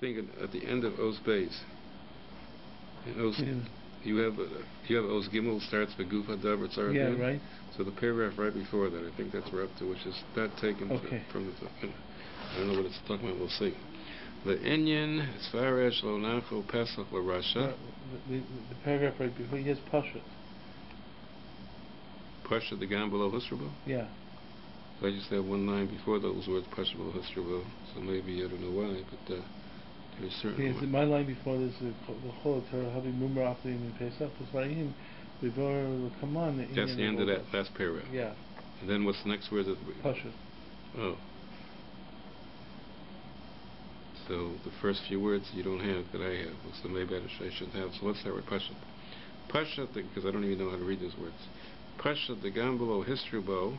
think at the end of Oz Beis, you have Oz Gimel starts with Guf Hadavar Tzara. Yeah, right. So the paragraph right before that, I think that's we're up to, which is not taken from the. I don't know what it's talking about. We'll see. The Inyan Sfaresh Lo Nacho Pesach Lo Rasha. The paragraph right before, he has Pashut. Pashut the Gam below Husrabo? Yeah. So I just have one line before those words, Pashut below Husrabo. So maybe, I don't know why, but there's certainly. My line before this is the whole Torah Habi Mumar after the Pesach was Vayim before come on. That's the end of that last paragraph. Yeah. And then what's the next word? Pashut. Oh. So the first few words you don't have that I have, so maybe I shouldn't have. So let's start with Pashut. Pashut, because I don't even know how to read those words. Pashut the gam below Histrubo,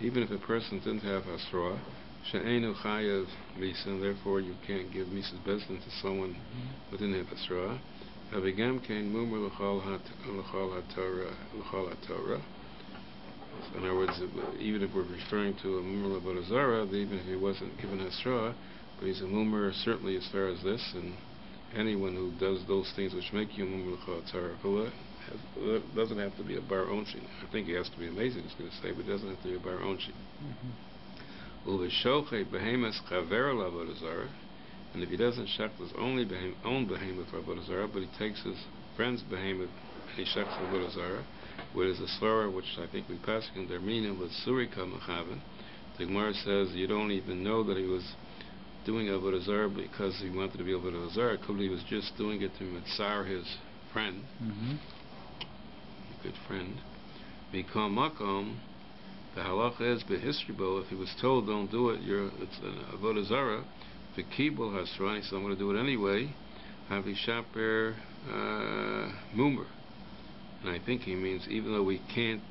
even if a person didn't have Hasra, She'enu Chayav Misa, and therefore you can't give Misa's Bezdin to someone who didn't have Hasra. Havigam Kain Mumar L'chol HaTorah. In other words, even if we're referring to a Mumar L'Avodah Zarah, even if he wasn't given Hasra, but he's a Mumar certainly as far as this, and anyone who does those things which make you a Mumar L'chol HaTorah, doesn't have to be a bar onshi. I think he has to be amazing, it's going to say, but it doesn't have to be a bar onshi. And if he doesn't shech his own behemoth for Avodah Zarah, but he takes his friend's behemoth and he shechs Avodah Zarah, which is a slur which I think we pass in their meaning with surika mechaven. The Gemara says you don't even know that he was doing Avodah Zarah because he wanted to be Avodah Zarah. Could he was just doing it to mitzar his friend, good friend. Become makom. The halacha is behistribo. If he was told don't do it, it's an avodah zara. The kibul hasrani, so I'm going to do it anyway. Have shaper mumer, and I think he means even though we can't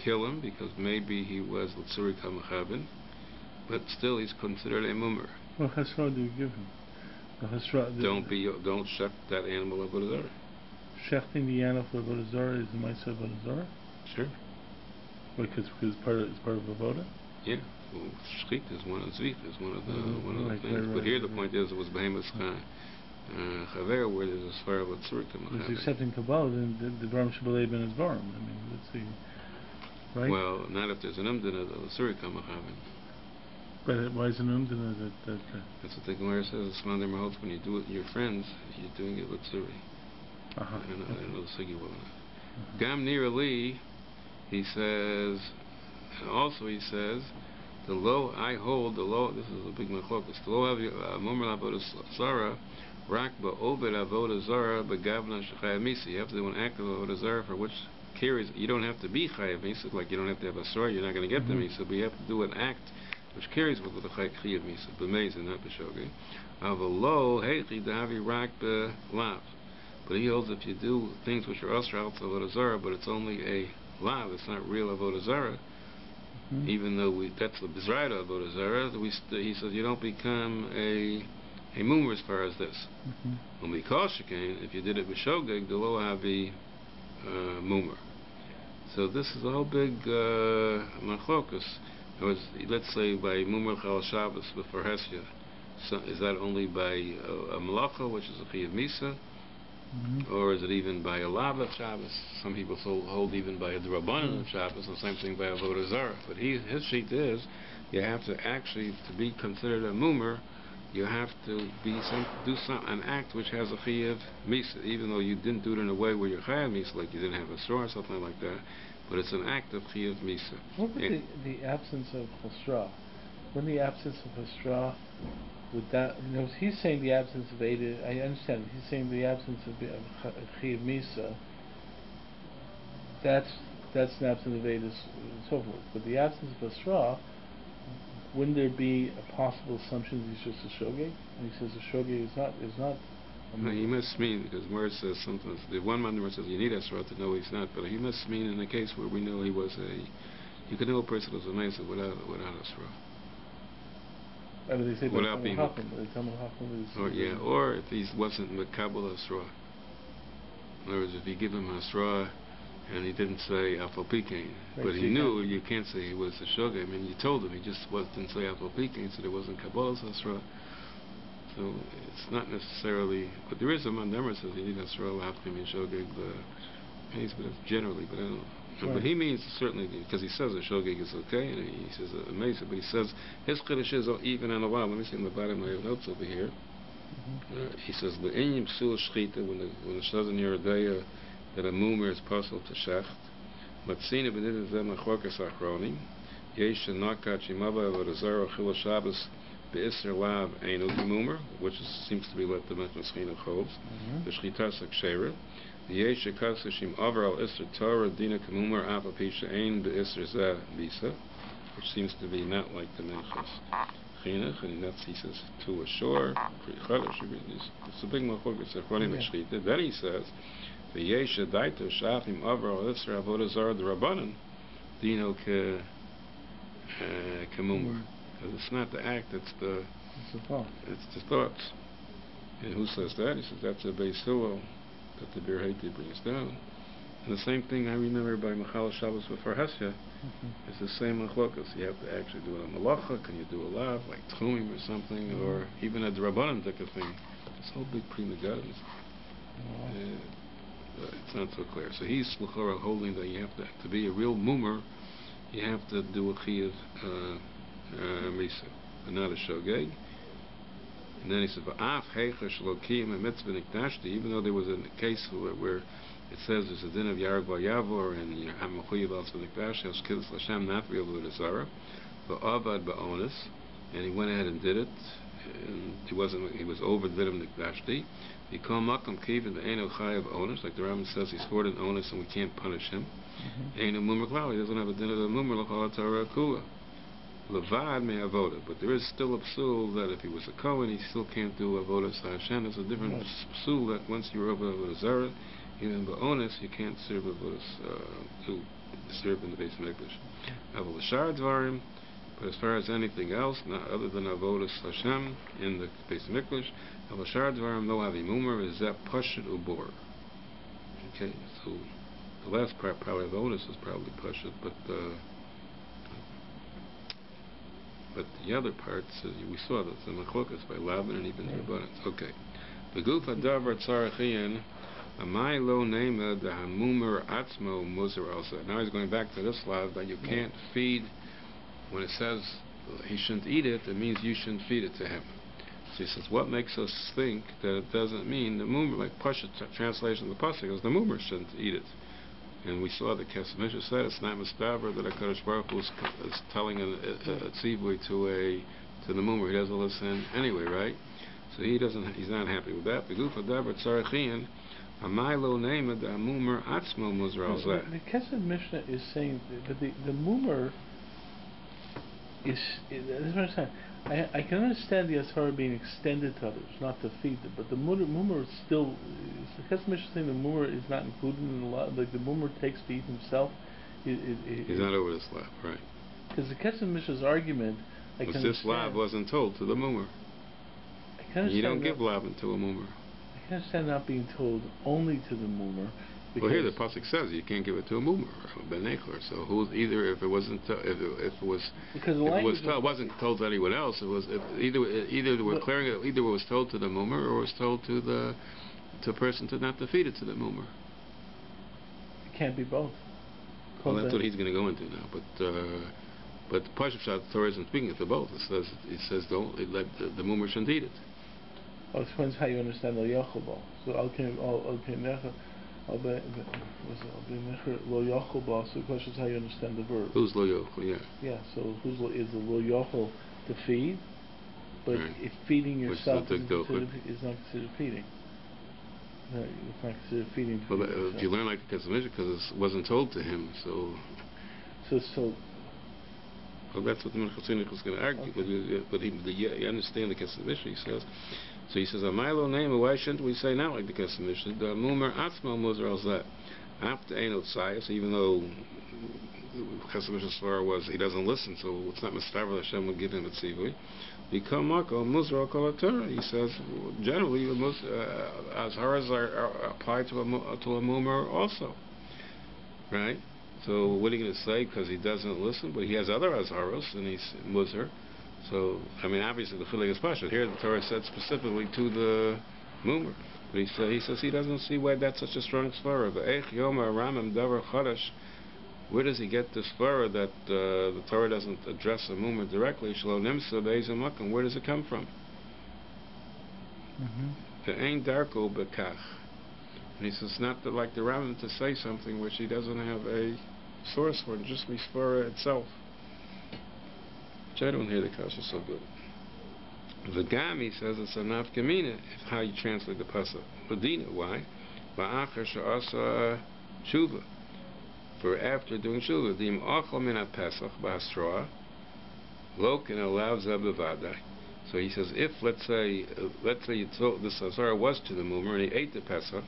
kill him because maybe he was l'tzuri kamachavin, but still he's considered a mumer. What hasra do you give him? The hasra. Don't shech that animal avodah zara. Shechting the animal for avodah zara is the mitzvah avodah zara. Sure. Because it's part of avodah. Yeah, well, shchit is one of the things. But here the point is it was behemoth chaver where there's a swear of a tzurika. If he's accepting Kabbalah, then the Dvarim should believe in his Dvarim. I mean, let's see, right? Well, not if there's an umdina of a tzurika machavin. But why is an umdina that? That's what the Gemara says. It's one of them holds when you do it with your friends, you're doing it with tzuri. I don't know the sugi well enough. Gam nir ali. He says, also he says, the low I hold, the low, this is a big machlokas, the low mumar avodah zara, rak ba'obed avodah zara, begavna shechayav misa. You have to do an act of avodah zara for which carries, you don't have to be chayav misa, like you don't have to have a sorah, you're not going to get the misa, but you have to do an act which carries with the chayav misa, b'meiz and not b'shogi. Avalo, heichi dahavi rak be'lav. But he holds if you do things which are usher out of avodah zara, but it's only a lav, it's not real avodah zara, even though that's the bizrayda avodah zara, he says you don't become a mumer as far as this. When we call shekain, if you did it b'shogeg, the lo havi mumer. So this is a whole big machlokus. Let's say by mumer chal Shabbos before Hesya, so is that only by a malacha, which is a chiyuv misa? Or is it even by a lav of Shabbos? Some people hold even by a drabanan of Shabbos, and the same thing by a avodah zara. But his sheet is, you have to actually, to be considered a mumer, you have to do an act which has a chiyuv misa, even though you didn't do it in a way where you're chayav misa, like you didn't have a straw or something like that. But it's an act of chiyuv misa. What would the absence of hasra? When the absence of hasra, would that, he's saying the absence of Eidah, I understand, he's saying the absence of Chiyuv Misa, that's an absence of Eidah and so forth. But the absence of Asra, wouldn't there be a possible assumption that he's just a shogeg? And he says a shogeg is not no, he must mean, because where it says sometimes, the one man says you need Asra to know he's not, but he must mean in the case where we know he was you could know a person was a Mesa without Asra. I mean, they say without being or if he wasn't Makabal Asra. In other words, if you give him Asra and he didn't say Afal Pikain, but he knew you can't say he was a Shogeg. I mean, you told him, he just didn't say Afal Pikain, so there wasn't Kabbalah's Asra. So it's not necessarily, but there is a mandamar says you need a sroh after me shogeg the case, but it's generally, but I don't know. Right. But he means certainly because he says a shogeg is okay, and he says amazing, but he says his chiddush is even on the bottom. Let me see in the bottom. I have notes over here. He says the inyim psul shchita when the says in your day that a mumer is possible to shecht. Matzina b'nidin zeh machlokas achronim. Yesh nakat shimava v'razar chil Shabbos be'isr lav einu mumer, which seems to be what the Minchas Chinuch holds. The shchitas akshera. Yesh kasashim avar al isr Torah dina k'mumer afa pisha ein be'isr zeh bisa, which seems to be not like the Minchas Chinuch, and that's, he says, to a shore, it's a big machlokas achronim shchita. Then he says, v'yesh daito shafim avar al isr avodah zarah d'Rabbanan dino k'mumer. Because it's not the act, it's the thought. It's the thoughts. And who says that? He says that's a Beis Hillel that the Bir Haiti brings down. And the same thing I remember by Machal Shabbos before Hesya. It's the same machlokas. You have to actually do a malacha. Can you do a lav like tchumim or something, or even a drabanan type of thing? This whole big prima gardens. It's not so clear. So he's l'chora holding that you have to be a real mumer. You have to do a chiyuv misa, but not a shogeg. And then he said, "Va'af heicher shlokim a mitzvah nikdashti." Even though there was a case where it says there's a din of yarag v'yavor and hamachuyev also nikdash has kiddush l'shem not real v'dazara, va'avad ba'onis, and he went ahead and did it. And he was over the din of nikdashti. He called makam kivin the eino chayav onis, like the Rambam says he's hoarded onis and we can't punish him. Eino mumer klau, he doesn't have a din of the mumer l'chol Torah kula. Levad may avoda, but there is still a psul that if he was a Kohen, he still can't do avoda sa'Hashem. There's a different psul that once you're over avoda zara, even ba'onis, you can't serve avoda to serve in the base mikdash. Avoda shar dvarim, but as far as anything else, not other than avoda Hashem in the base mikdash, avoda shar dvarim no avi mumer is that pashut ubor. Okay, so the last part probably avodas is probably pashut, but the other parts, we saw that the machlokas by Laban and even the Rabbanans. Okay. The guf hadavar tzarachian, amai lo nema the hamumer atzmo muzer also. Now he's going back to this law that you can't feed, when it says he shouldn't eat it, it means you shouldn't feed it to him. So he says, what makes us think that it doesn't mean the mumer, like Pasha translation of the pasuk is the mumer shouldn't eat it. And we saw the Kesamisha said it's not mistaver that HaKadosh Baruch Hu is telling a tzivui to the mumer. He doesn't listen anyway, right? So he's not happy with that. The Kesed Mishnah is saying that the mumer is that's what I'm saying. I can understand the Asara being extended to others, not to feed them, but the mumer is still. The Kesed Mishnah saying the mumer is not included in the law. Like the mumer takes to eat himself. He's not over this law, right? Because the Kesed Mishnah's argument, this law wasn't told to the mumer. You don't give lavin to a mumer. I can understand not being told only to the mumer. Well, here the pasuk says you can't give it to a mumer or a benechler. So who's either if it wasn't wasn't told to anyone else, it was either we're clearing it, either it was told to the mumer or it was told to the person to not to feed it to the mumer. It can't be both. Well, that's what he's going to go into now. But the Pashup Shad Torah isn't speaking it to both. It says don't let the mumer shouldn't eat it. Well, it depends how you understand the Yachobal. So Lo Yachol. So the question is how you understand the verb. Who's Lo Yachol? Yeah. Yeah. So is the Lo Yachol to feed? But if feeding yourself is not considered feeding. No, it's not considered feeding. Well, if you learn like the Kesed Mishnah, because it wasn't told to him, so. Well, that's what the Minchas Chinuch was going to argue. Okay. But you understand the Kesed Mishnah, he says. So he says, Amilo name, why shouldn't we say not like the Kesed Mishnah? The mumer atzmo muzer al zeh. After einot sayas, even though Kesed Mishnah's svara was he doesn't listen, so it's not mistaver Hashem would give him a tzivui. Become mako muzer al kol Torah. He says generally azharas are applied to a mumer also, right? So what are you going to say? Because he doesn't listen, but he has other azharos and he's muzer. So, I mean, obviously the chilek is pashut. Here the Torah said specifically to the mumer. But he says he doesn't see why that's such a strong svara. Ve'ech yomer ramam davar chadash. Where does he get this svara that the Torah doesn't address the mumer directly? Shlo nimsa be'ezem makom. Where does it come from? Ve'ein darko bekach. And he says it's not like the Rambam to say something which he doesn't have a source for, just the svara itself. Which I don't hear the kasha so good. The Gami says it's a nafkamina, how you translate the pasuk. Medina, why? Ba'achar she'asa tshuva. For after doing tshuva, dim achal min ha-pesach ba'asroa, lo ken alav zeh bevadai. So he says, if let's say you told this asara was to the mumer and he ate the pesach,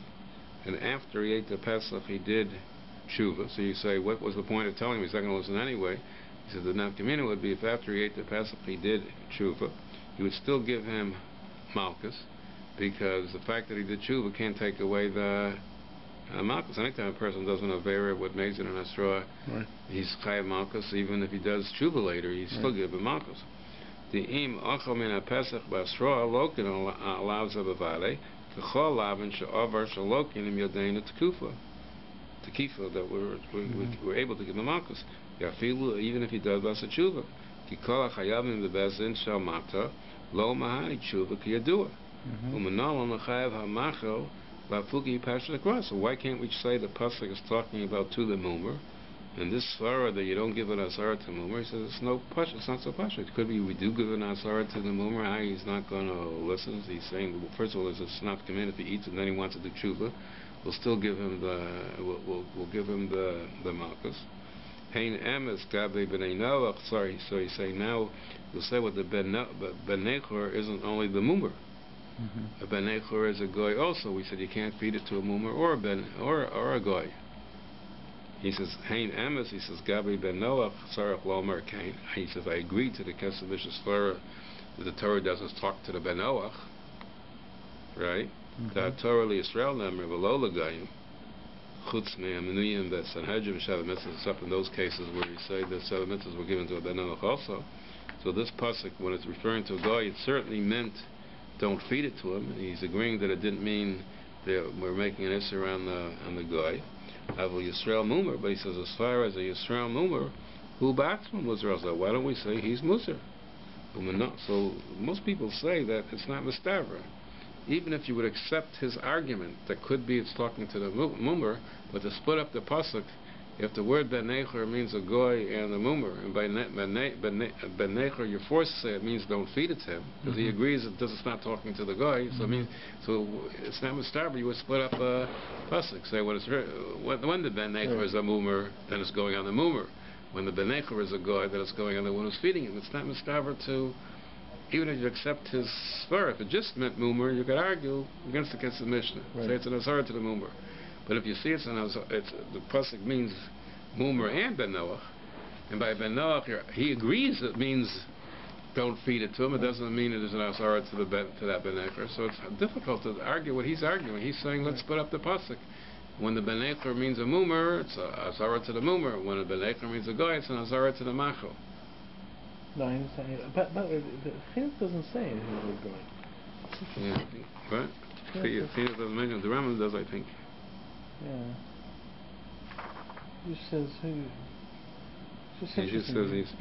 and after he ate the pesach he did tshuva. So you say, what was the point of telling him he's not going to listen anyway? He says the nafkamina would be if after he ate the pesach he did tshuva, you would still give him malchus, because the fact that he did tshuva can't take away the malchus. Anytime a person does an avera with mezid and asra, he's chayav malchus. Even if he does tshuva later, you still give him malchus. The im achal min ha-pesach b'asra lokin alav zabavale k'chol lavin she'avar shalokin im yodein tekifa that we're able to give him malchus. Yafilu even if he does basa tshuva. Kikol hachayavim b'bezin shel mata lo mahani tshuva kiyadua. U'manalon l'chayav ha'machel ba'fuki pashat across. So why can't we say the pasuk is talking about to the mumer, and this svara that you don't give an asara to mumer? He says it's no pashat. It's not so pashat. It could be we do give an asara to the mumer. He's not going to listen. He's saying, well, first of all, it's not come in if he eats and then he wants to do tshuva. We'll still give him we'll give him the malchus. Hein emes gabe b'nei Noach. Sorry, so he's saying now you'll say what the ben nechor isn't only the mumer. A ben nechor is a goy also. We said you can't feed it to a mumer or a goy. He says hein emes. He says gabe ben Noach sarach lomer kain. He says I agree to the kesavishas svara that the Torah doesn't talk to the ben Noach, right? The Torah Yisrael number below the goyim. Chutz me'aminuyim that Sanhedrin Shabbat mitzvahs, except in those cases where you say that Shabbat mitzvahs were given to a ben Noach also. So this pasuk, when it's referring to a goy, it certainly meant don't feed it to him. And he's agreeing that it didn't mean that we're making an issue on the goy. Avol Yisrael mumer, but he says as far as a Yisrael mumer, who backs him was Raza? Why don't we say he's muser? So most people say that it's not mistavra. Even if you would accept his argument, that could be it's talking to the mumer, but to split up the pasuk, if the word ben nechor means a goy and a mumer, and by ben nechor you're forced to say it means don't feed it to him, because he agrees that this is not talking to the goy, so it's not mistaber. You would split up a pasuk, say when the ben nechor is a mumer, then it's going on the mumer. When the ben nechor is a goy, then it's going on the one who's feeding him. It's not mistaber to. Even if you accept his svara, if it just meant mumer, you could argue against the Mishnah. Say it's an azar to the mumer. But if you see it's the pasuk means mumer and ben Noach, and by ben Noach he agrees it means don't feed it to him. It doesn't mean it is an azar to that ben nechor. So it's difficult to argue what he's arguing. He's saying let's split up the pasuk. When the ben nechor means a mumer, it's a azar to the mumer. When a ben nechor means a goy, it's an azar to the machel. No, I understand. But the Chinuch doesn't say anything about going. Yeah, right? Chinuch doesn't mention it. The Rambam does, I think. Yeah. He just says he just says he's,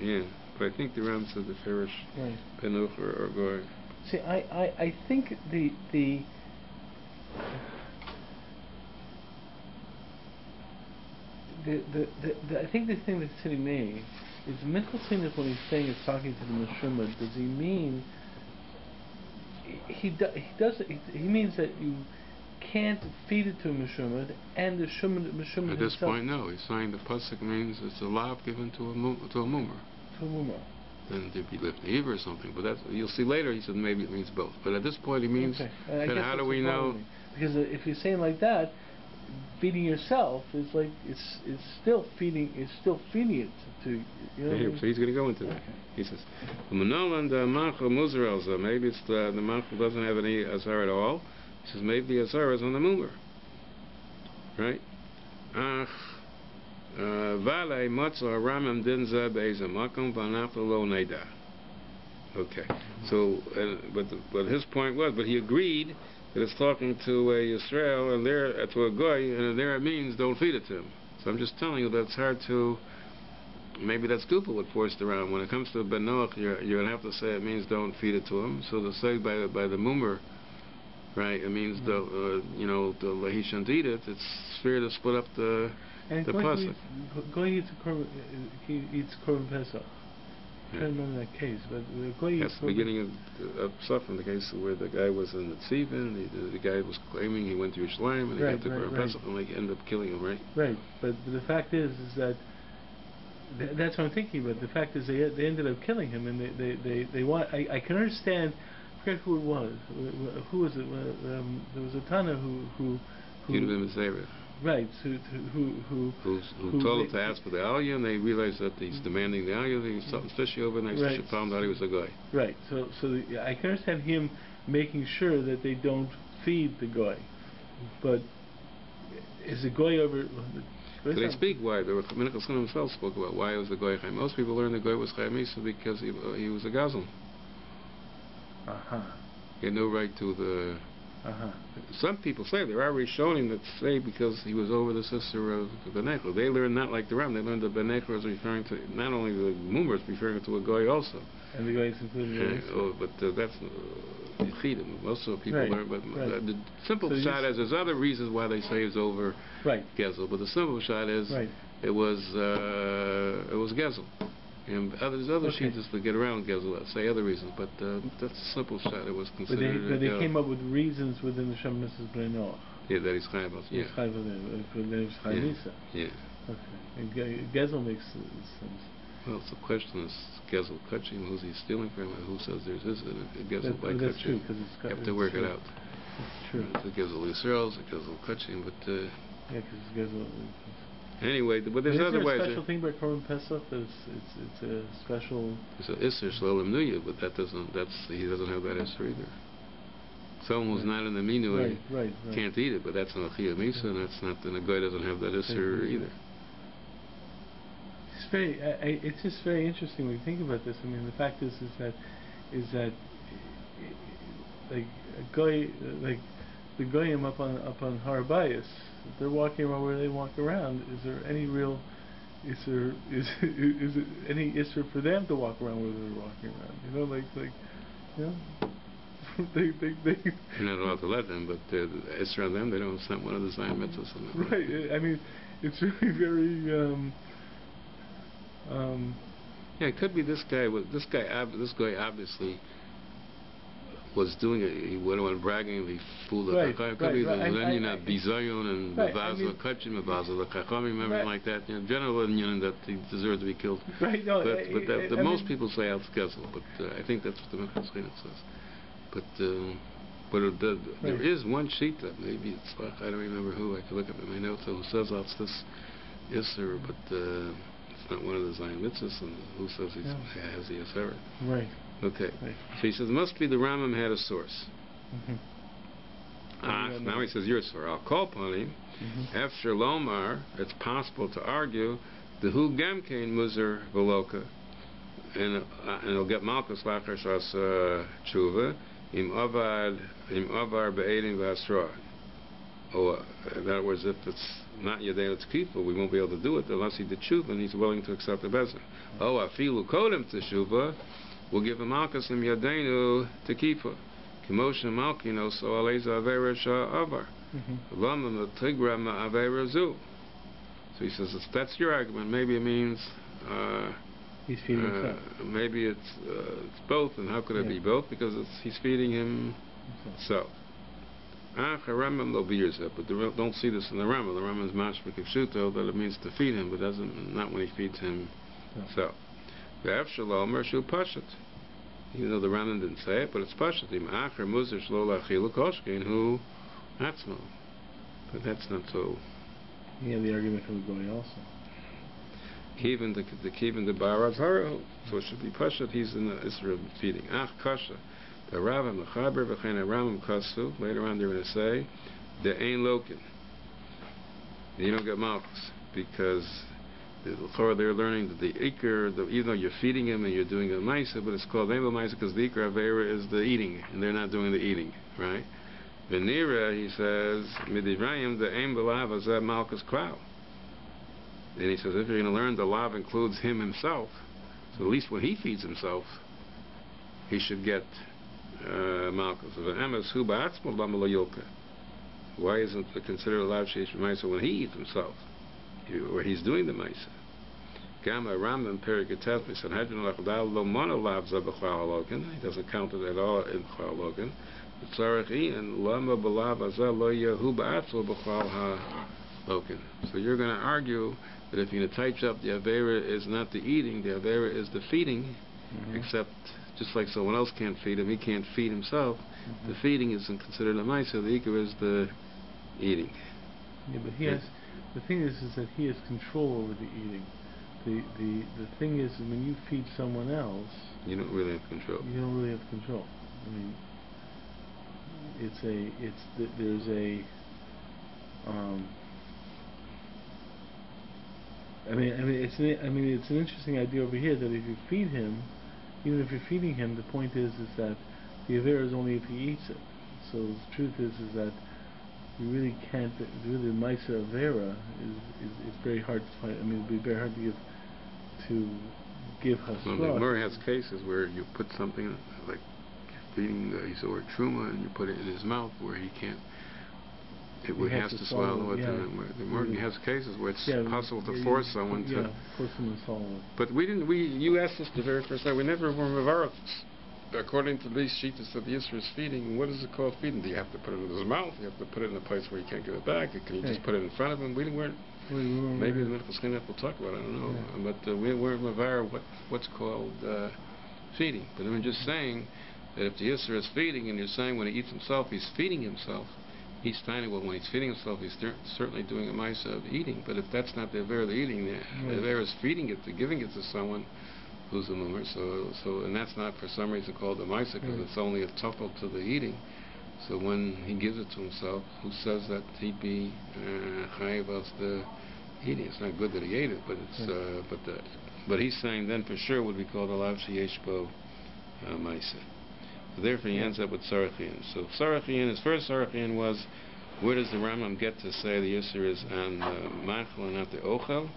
but I think the Rambam says the Farish, Penuch or Goy. See, I think I think the thing that's sitting me is Minchas Chinuch when he's saying it's talking to the Meshumah, does he mean he means that you can't feed it to a Meshumah and the Meshumah at this point, no. He's saying the pasuk means it's a lav given to a mumer. To a mumer. Then there'd be lifnei eva or something, but that's you'll see later. He said maybe it means both, but at this point he means. Then how do we know? Because if you're saying like that, feeding yourself is like it's still feeding it to you know. So he's going to go into that. He says Manolan the machal muzer. Maybe it's the machal doesn't have any azar at all. He says maybe the azar is on the mumer, right? Vale matzah ramam dinza beizamakom vanaflo neda. Okay. So, but his point was, but he agreed that it's talking to a Yisrael and there to a goy, and there it means don't feed it to him. So I'm just telling you that it's hard to. Maybe that's Kupa would forced around. When it comes to Ben Noach, you're going to have to say it means don't feed it to him. So to say by the Mumer, right, it means the he shouldn't eat it. It's fair to split up the pasuk. Goy eats korban pesach. I can't remember that case, but Goy that's the beginning of suffering. The case where the guy was in the tzivin, the guy was claiming he went to Yerushalayim and he got the korban pesach, and they ended up killing him, right? Right, but the fact is that. That's what I'm thinking about. The fact is, they ended up killing him, and they want. I can understand. I forget who it was. Who was it? There was a Tana who. You'd have been Mitzvah. Right. Who told him to ask for the aliyah, and they realized that he's demanding the aliyah. There was something fishy over, and they found out he was a guy. Right. So I can understand him making sure that they don't feed the guy, but is the guy over? So they speak why. The Minchas Chinuch himself spoke about why it was the goy chayim. Most people learn the goy was chayim misa because he was a gazlan. He had no right to the. Some people say there are Rishonim that say because he was over the sister of the Benechor. They learn not like the Ram. They learned that Benechor is referring to not only the Mumer, it's referring to a goy also. And the goy is included. But that's Yechidim. Most of the people learn. But the simple shot is there's other reasons why they say it's over Gezel. But the simple shot is it was Gezel. And there's other sheets to get around Gezel. Say other reasons, but that's a simple shot. It was considered. But they came up with reasons within the Shem Mrs. Brenoch. Yeah, that he's chayv. Yeah. He's chayv. Yeah. Okay. And Gezel makes sense. Well, so the question is Gezel Kachim, who's he stealing from, and who says there's a Gezel by Kachim? That's true, because you have to work it out. It's true. It's a Gezel Yisrael, it's a Gezel Kachim, but yeah, because it's Gezel. Anyway, but there's other ways. Is there a special thing by Korban Pesach? It's a special. It's an Isser Shlolim Nuya, but he doesn't have that Isser either. Someone who's not in the Minui can't eat it, but that's an Achiyah Misa, and that's not. And the guy doesn't have that Isser either. It's just very interesting when you think about this. I mean, the fact is that like a guy, like the goyim up on Har Bayis, they're walking around where they walk around. Is there any real? Is it any issue for them to walk around where they're walking around? You know, like you know, they. You're not allowed to let them, but it's around them. They don't. It's not one of the Zion mitzvahs. Right. I mean, it's really very. Yeah, it could be this guy obviously was doing it. He went on bragging. He fooled the Chacham. It could be the Lenin Bizayon and Vaza Kachim, Vaza the Chacham. Remember like that. You know, general opinion that he deserved to be killed. Right. No, but most people say Al Gezel, but I think that's what the Minchas Chinuch says. But there is one sheet that maybe it's like I don't remember who. I can look up in my notes who says it's this Isser, but. It's not one of the Zion mitzvahs, and who says he has the Aseret? Right. Okay. Right. So he says, must be the Rambam had a source. Now he says, your source. I'll call upon him. After Lomar, it's possible to argue the Hu Gamkein Muzer Veloka, and he'll get Malchus Lachar Shas Tshuva, Im Avar Be'edin V'Asra. In other words, if it's not Yadei Tzkifa, we won't be able to do it unless he did Tshuva and he's willing to accept the Bezin. Afilu Kodem Teshuva, we'll give him Malchus Im Yadeinu Tekifa. Kimosha Malkino, so Aleza Avera Shah Avar. Lama Tigra Ma Avera Zu. So he says, if that's your argument, maybe it means he's feeding himself. Maybe it's both, and how could it be both? Because he's feeding himself. But don't see this in the Rambam. The Rambam is mashma kipshuto that it means to feed him, but not when he feeds himself. The Avshalom Mershu Pashat. Even though the Rambam didn't say it, but it's Pashat. Acher Muzer Shlo Lachilu Koshkein Hu Atzmo. But that's not so. Yeah, the argument from the Goy also. Even the Barav Haro. So it should be Pashat. He's in the Israel feeding. Ach Kasha. The Rambam Mechaber v'chein Rambam Kasu. Later on they're going to say the Ein Lokin. You don't get Malchus because they're learning that the Iker, even though you're feeding him and you're doing a Maisa, but it's called Eimel Maisa because the Iker Avera is the eating, and they're not doing the eating, right? Venira, he says, Midivrayim, the Eim B'Lav Azeh Malchus Klau. Then he says, if you're going to learn, the Lav includes him himself, so at least when he feeds himself, he should get Malchus. Why isn't it considered a Lav Sheish Maisa when he eats himself, or he's doing the Maisa? Gamma Rambam Perikatet Sanhedrin Lachdal Lo Mono Lav Zabachal Halokin. He doesn't count it at all in Halokin. Tzarech Ian Lama Balav Azal Lo Yehu Ba'atzlo Bachal Halokin. So you're going to argue that if you're going to touch up, the Avera is not the eating, the Avera is the feeding, except just like someone else can't feed him, he can't feed himself. The feeding isn't considered a Maisa, the Iker is the eating. Yeah, but he has, the thing is that he has control over the eating. The thing is, when you feed someone else, you don't really have control. You don't really have control. I mean, there's it's an interesting idea over here that if you feed him, even if you're feeding him, the point is that the Avera is only if he eats it. So the truth is that you really can't. Really, Maisa Avera is very hard to find. I mean, it'd be very hard to give Hasra. Well, the Gemara has cases where you put something like feeding the Yisor Truma and you put it in his mouth where he can't. He has to swallow it. The Gemara has cases where it's possible to force someone to. Force someone to swallow it. But we didn't. You asked us the very first time. We never were Mavaros. According to these sheets that the Yisra is feeding, what is it called feeding? Do you have to put it in his mouth? You have to put it in a place where you can't get it back? Can you just put it in front of him? Maybe the medical Chinuch will talk about it, I don't know. But we weren't Mavar what's called feeding. But I'm just saying that if the Yisra is feeding and you're saying when he eats himself, he's feeding himself, he's finding, well, when he's feeding himself, he's certainly doing a Maisa of eating. But if that's not the Avera of the eating, the Avera is feeding it, giving it to someone who's a mummer, so and that's not for some reason called the Maisa because it's only a tuffle to the eating. So when he gives it to himself, who says that he'd be chayiv of the eating? It's not good that he ate it, but it's but he's saying then for sure would be called a lav sheyesh bo Maisa. So therefore he ends up with Sarachian. So Sarachian, his first Sarachian was, where does the Rambam get to say the Yisr is on the Machal and not the Ochel?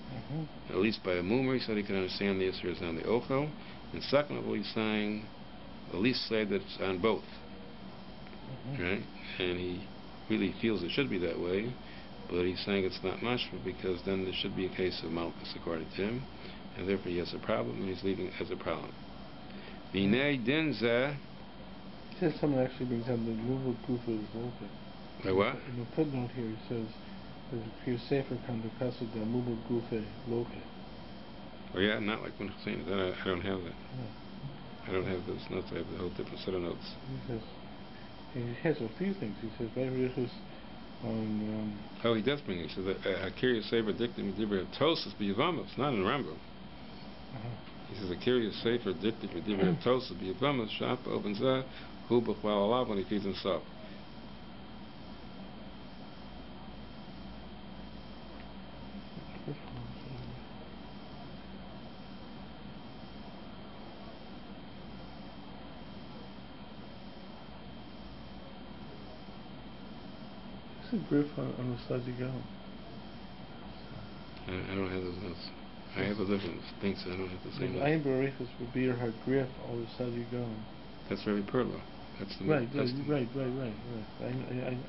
At least by a Mumar, he said he can understand the Yisr is on the Ochel. And second of all, he's saying, at least say that it's on both. Right? And he really feels it should be that way, but he's saying it's not mashma because then there should be a case of Malchus according to him, and therefore he has a problem, and he's leaving it as a problem. Vinay Dinza. Says someone actually brings down the removal Kufa is local. By what? In the footnote here it says that if you're safer come to Kasud the removal Kufa local. Oh yeah, not like when Hussein. Then I don't have that. I don't have those notes. I have the whole different set of notes. He has a few things. He says very on. Oh, he does bring it. He says Akira Saber Dictum Medibra Tosis B'Yavamas, not in Rambam. He says Akira Saber Dictum Medibra Tosis B'Yavamas Shaf opens that Hu B'Chwal Alav when he feeds himself. What's the grip on the side you go? I don't have those notes. I have a different thing, so I don't have the same notes. Ein Berechus would be her grip all the side you go. That's Rabbi Perlo. That's the right.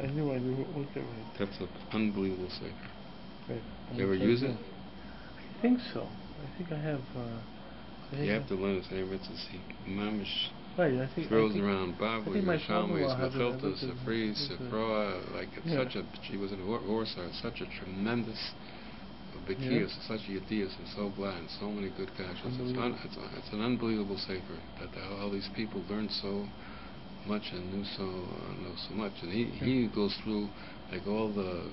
I knew I looked at right. That's an unbelievable sefer. Right. You ever use it? I think so. I think I have. You have to learn the same mitzvahs. Mamish. Right, I think throws around Bavli, Shalmis, Mechiltas, Sefri, Sefra, like it's such a. She was in Warsaw. Such a tremendous Bekias, such a Yadiyas, and so glad, and so many good kashas. It's an unbelievable sefer that all these people learned so much and know so much. And he goes through like all the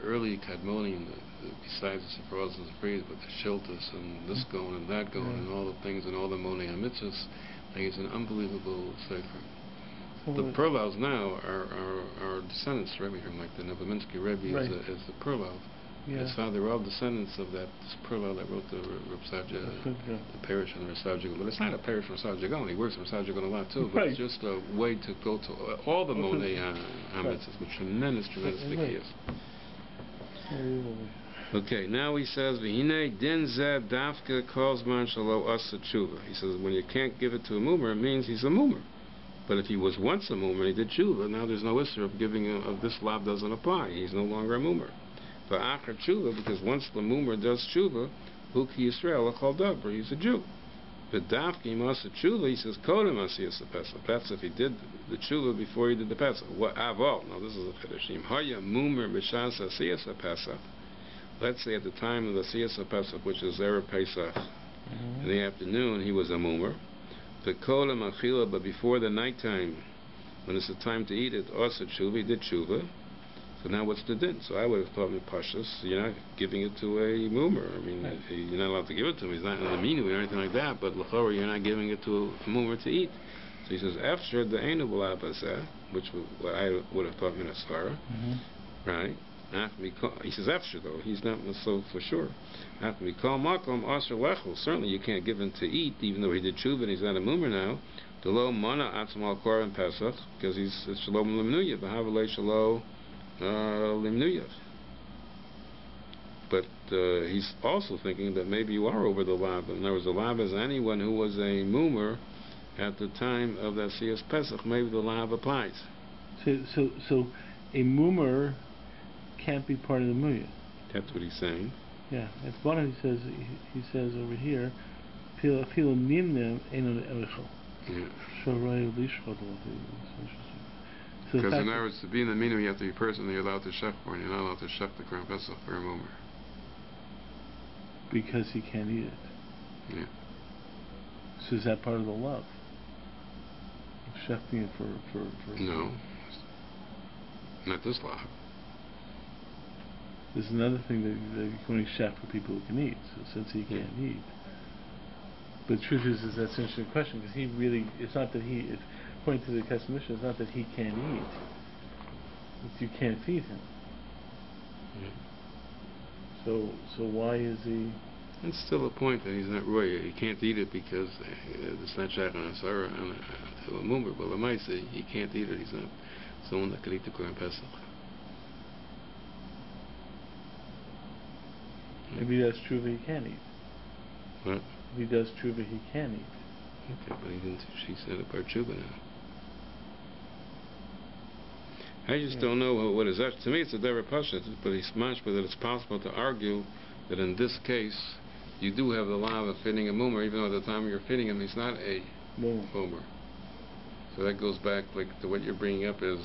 early Kadmonian, besides the Sefros and Sefris, but the Shiltas and this going and that going and all the things and all the Monei HaMitzvahs. Like it's an unbelievable sefer. The Perlaus now are descendants, Rebbe, from like the Novominski Rebbe is the Perlau. His father were all descendants of that Perla that wrote the parish on Rasavjagon. But it's not a parish from Rasavjagon. He works from Rasavjagon a lot too. But it's just a way to go to all the Monei HaMitzvahs with tremendous dikiyas. Okay, now he says, V'hinei din zeh dafka kozman shalo asa tshuva. He says, when you can't give it to a mumer, it means he's a mumer. But if he was once a mumer, he did tshuva, now there's no issue of giving of this lav doesn't apply. He's no longer a mumer. V'achar tshuva, because once the mumer does tshuva, Huki Yisrael achal davar, he's a Jew. V'dafki masa tshuva, he says, kodem asiyas Pesach. That's if he did the tshuva before he did the Pesach. What avol? Now this is a chiddushim. Haya mumer b'shas asiyas Pesach. Let's say at the time of the Siyas Pesach, which is Erev Pesach, in the afternoon, he was a mumer. V'kolam achila, but before the nighttime, when it's the time to eat it, also tshuva, he did tshuva. So now what's the din? So I would have thought in Pashas, you're not giving it to a mumer. I mean, you're not allowed to give it to him. He's not in the minu or anything like that. But l'chorah, you're not giving it to a mumer to eat. So he says, after the einu b'labaseh, which was what I would have thought minasvara, right? He says after though, he's not so for sure. After we call makom aser lechel, certainly you can't give him to eat, even though he did tshuva and he's not a mumer now. The lo mana atzam al korban pesach, because he's shalom limnuya, b'havalei shalom limnuya. But he's also thinking that maybe you are over the lav. In other words, the lav is anyone who was a mumer at the time of that Siyas Pesach. Maybe the lav applies. So a mumer can't be part of the muya. That's what he's saying. Yeah, at the bottom he says over here, because in other words, to be in the minu, you have to be personally allowed to shech for, and you're not allowed to shech the Korban Pesach for a mumer. Because he can't eat it. Yeah. So is that part of the love? Shechting it for no. Not this law. There's another thing that you can only chef for people who can eat. So since he can't eat, but the truth is that's an interesting question, because he really, it's not that he, according to the Kesef, it's not that he can't eat. It's you can't feed him. So why is he? It's still a point that he's not roy. He can't eat it because it's not shach on asara to a mumer. But I say he can't eat it. He's not someone that could eat the Korban Pesach. Maybe that's true, but he can eat. What? If he does true, but he can eat. Okay, but he didn't. She said about tshuva now. I just don't know what is that. To me, it's a dever pasha, but he's much, but that it's possible to argue that in this case, you do have the law of fitting a mumer, even though at the time you're fitting him, he's not a mumer. So that goes back to what you're bringing up is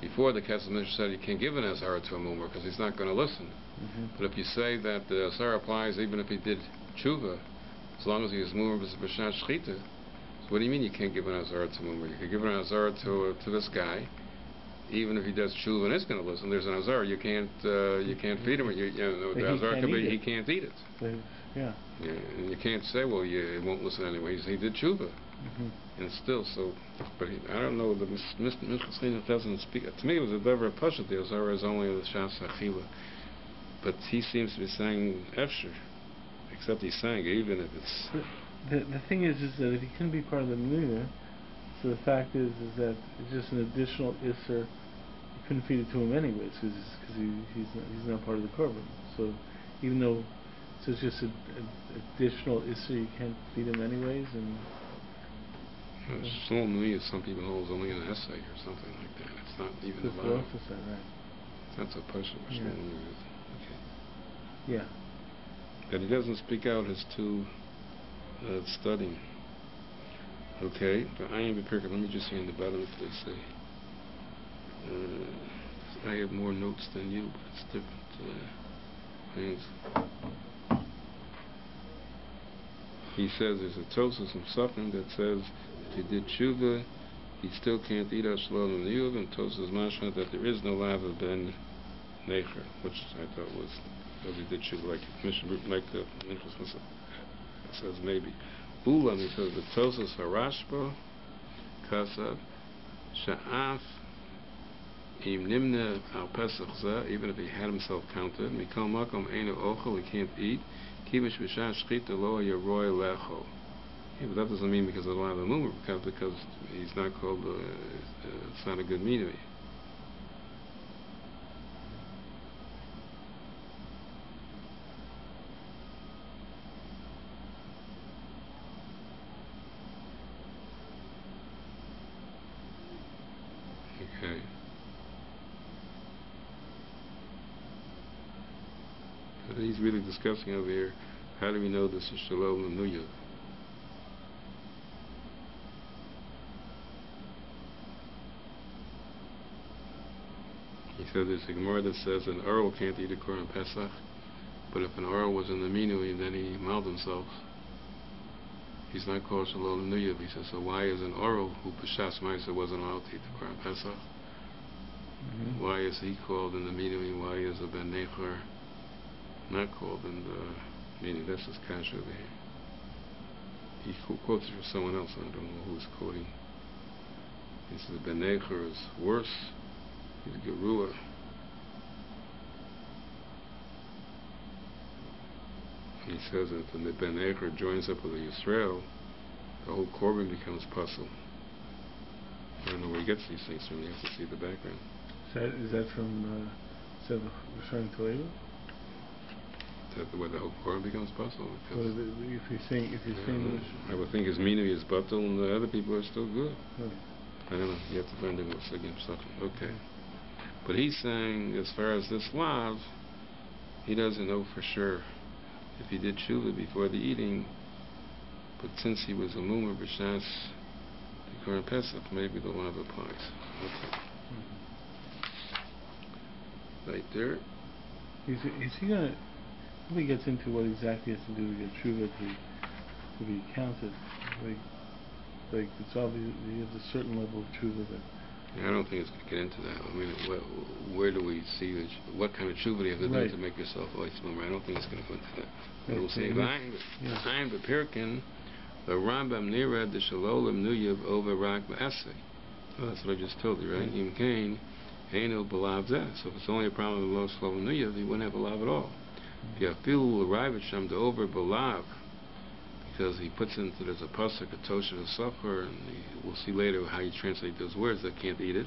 before the Kesef said you can't give an asara to a mumer because he's not going to listen. But if you say that the asara applies even if he did tshuva, as long as he is mumer b'shat shchita, so what do you mean you can't give an asara to mumer? You can give an asara to this guy, even if he does tshuva and is going to listen. There's an asara. You can't feed him. The asara could be he can't eat it. Yeah. And you can't say, well, he won't listen anyway. He did tshuva. And still, but I don't know, the Minchas Chinuch doesn't speak. To me, it was a dever pasha. The asara is only the shas achila. But he seems to be saying efsher, except he's saying even if it's. The thing is that if he can be part of the menuya, so the fact is that it's just an additional isser. You couldn't feed it to him anyways because he's not part of the korban. So even though it's just an additional isser, you can't feed him anyways. And Shalom menuya, some people hold only an essay or something like that. It's not even a law. Right. That's a pasha for Shalom menuya. Yeah. But he doesn't speak out as to studying. Okay, but I ain't be perfect. Let me just see in the bottom if they say. I have more notes than you, but it's different things. He says there's a tosis from something that says if he did tshuva, he still can't eat ashlol and yuv, and tosis mashma that there is no lava ben necher, which I thought was. Because he did tshuva like the Minchas says maybe. Ulam, he says the Tosos Harashba Kasav Sha'af nimna al Pesach zeh, even if he had himself counted, mikol makom einu ochel, he can't eat. Kibush b'shas shchita lo yeroi lecho. Yeah, but that doesn't mean because of the law of the mummer, because he's not called. It's not a good meat. Okay. But he's really discussing over here, how do we know this is Shalom and Nuyav? He said there's a Gemara that says an Earl can't eat a Korban Pesach, but if an Earl was in the Minui and then he mauled himself, he's not called Shalom Nuyav. He says, so why is an Earl who B'Shas Ma'aser wasn't allowed to eat the Korban Pesach? Why is he called in the Minui? Why is a Ben Nechor not called in the Minui? That's his cash over here. He quotes it from someone else. I don't know who he's quoting. He says Ben Nechor is worse. He's Gerua. He says that when the Ben Nechor joins up with the Yisrael, the whole Korban becomes puzzle. I don't know where he gets these things from. You have to see the background. Is that from referring to Levi? Is that where the whole Korban becomes puzzle? Well, if you're saying I would think his Minui is batal and the other people are still good. Right. I don't know. You have to find out again. Okay. But he's saying, as far as this lav, he doesn't know for sure if he did tshuva before the eating. But since he was a mumar b'shas the Korban Pesach, maybe the lav applies. Okay. Right there. Is he gonna? When he gets into what exactly he has to do to get tshuva to be counted, like it's obvious he has a certain level of tshuva that. I don't think it's going to get into that. I mean, where do we see what kind of tshuva do you have to do to make yourself a mumar? I don't think it's going to go into that. Right. We'll say, I'm the Pirkin, the Rambam Nirad, the Shalolim Nuyav over Rak Ba'asik. Well, that's what I just told you, right? Im Kain, Hainu Balav Zeh. So if it's only a problem with low Shalolim Nuyav, he wouldn't have Balav at all. If you have Filu L'Rivacham to over Balav, because he puts into there's a pasuk, a tosha, a suffer, and we'll see later how you translate those words that can't eat it.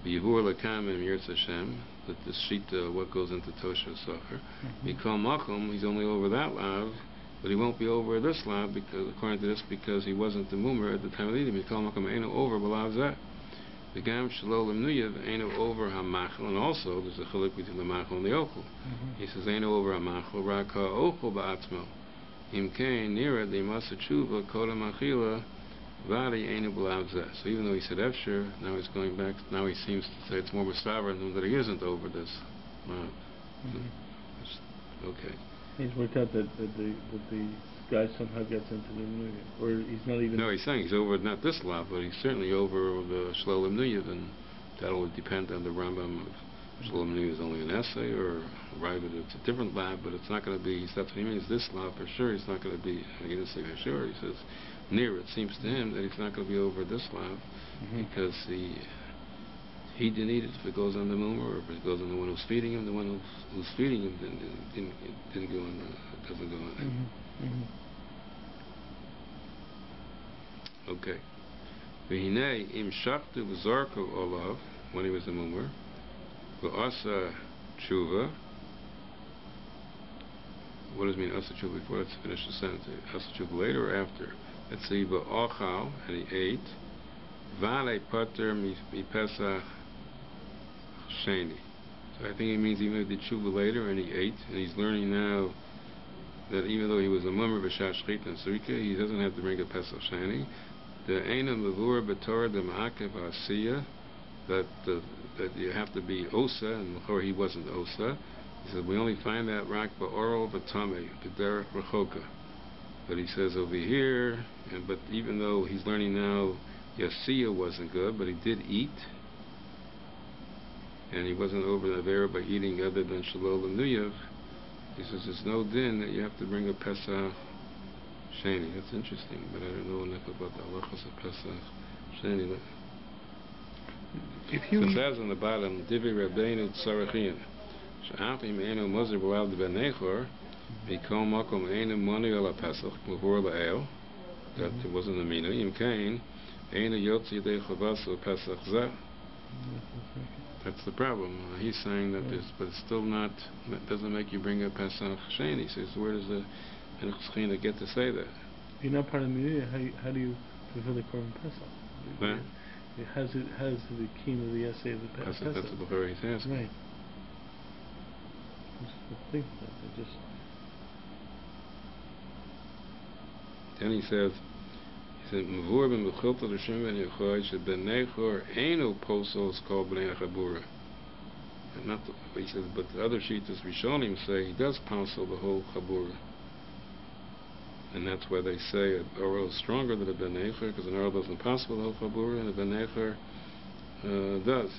The Yehur Lakam and Yirtz Hashem, that the shita, what goes into tosha, a suffer. Mikol Makom, he's only over that lav, but he won't be over this lav, because according to this, because he wasn't the mumar at the time of the eating. Mikol Makom ain't over balav zeh. The Gam Shalolim Nuyav ain't over Hamachel, and also there's a chiluk between the Machel and the Ochel. He says ain't over Hamachel, Raka Ochel Ba'atzmo. Im Kain Nira the Masa Tshuva Kodam Achila Vadi Ainu B'Lav Zeh. So even though he said Efsher, now he's going back. Now he seems to say it's more Mustavar than that he isn't over this. Okay. He's worked out that the guy somehow gets into the Nuyav, or he's not even. No, he's saying he's over not this lav, but he's certainly over the Shlolim Nuyav, and that'll depend on the Rambam. Shlolim Nuyav is only an essay, or right, it's a different lab, but it's not going to be. That's what he means. This lab for sure, he's not going to be. He didn't say for sure. He says near. It seems to him that he's not going to be over this lab because he didn't eat it. If it goes on the mumar, or if it goes on the one who's feeding him, the one who's feeding him didn't go on. Doesn't go on him. Okay. V'hinei im shachtu v'zarku olav, when he was a mumar. Asa tshuva. What does it mean asa tshuva before? Let's finish the sentence. Asa tshuva later or after? Let's see. V'ochal, and he ate. Vale pater mi pesach sheni. So I think it means even if he did tshuva later and he ate, and he's learning now that even though he was a mummer b'shas shchita and surika, he doesn't have to bring a pesach sheni. The eina mavur b'torah the ma'akev asiya. That you have to be osa, and before he wasn't osa. He said we only find that rak ba'oral b'tamei b'derech rechoka. But he says over here, but even though he's learning now, yasiya wasn't good, but he did eat, and he wasn't over the avera by eating other than shalol and nuyav. He says there's no din that you have to bring a pesach sheni. That's interesting, but I don't know enough about the halachas of pesach sheni. If you it says on the bottom, Divi Rabbeinu Tzarachin, Sha'afim Einu Mozer B'Wal De Benechor, Mikom Makom Einu Moni Ola Pesach, Mavor La'el, that it wasn't a mina, Im Kain, Einu Yotzi De Chavasu Pesach Zeh. That's the problem. He's saying that this, but it's still not, it doesn't make you bring a Pesach Sheni. He says, where does the Minchas Chinuch get to say that? If you're not part of the Minuyah, how do you fulfill the Korban Pesach? What? How's the key of the essay of the Pesach? That's what the Torah is asking. Right. Just think about it. Just. Then he says, Mavur ben Mechilta L'Shem ben Yechoy Sheben Nechor Einu Posos Kol Bnei Chabura. Not the, he says, but the other Shitas Rishonim say he does posel the whole Chabura. And that's why they say an oral is stronger than a Ben Nechor, because an oral doesn't posel the whole Chabura, and a Ben Nechor does.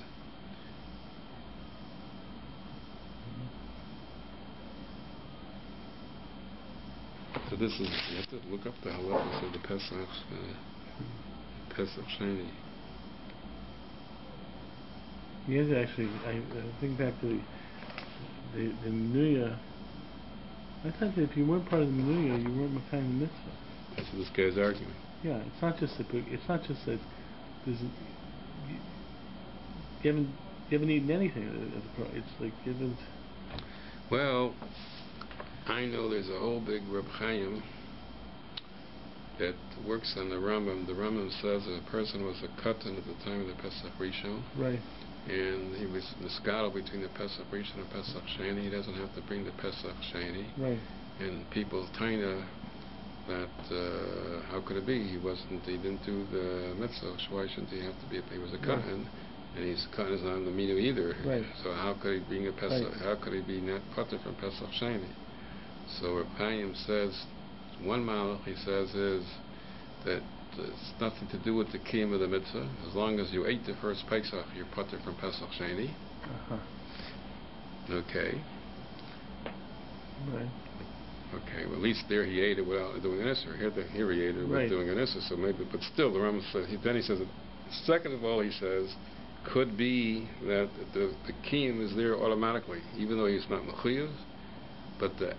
So this is, you have to look up the halachas of the Pesach Sheni. Yes, actually, I think back to the Minuyah. I thought that if you weren't part of the Minuyah, you weren't Makayim the mitzvah. That's what this guy's arguing. Yeah, it's not just that there's, you haven't eaten anything. It's like you haven't. Well, I know there's a whole big Reb Chaim that works on the Rambam. The Rambam says that a person was a katan at the time of the Pesach Rishon. Right. And he was miskadel between the Pesach Rishon and Pesach Sheni. He doesn't have to bring the Pesach Sheni. Right. And people taina that how could it be? He didn't do the mitzvah. Why shouldn't he have to be? If he was a katan, and he's katan is not in the mitzvah either. Right. So how could he bring a Pesach? Right. How could he be not patur from Pesach Sheni? So Reb Chaim says, one malach he says is that it's nothing to do with the kiyum of the mitzvah. As long as you ate the first Pesach, you're patur from Pesach Sheni. Okay. Right. Okay. Well, at least there he ate it without doing an issur. Here he ate it without doing an issur. So maybe, but still, the Rambam says. Then he says, second of all, he says, could be that the kiyum is there automatically, even though he's not mechuyev, but the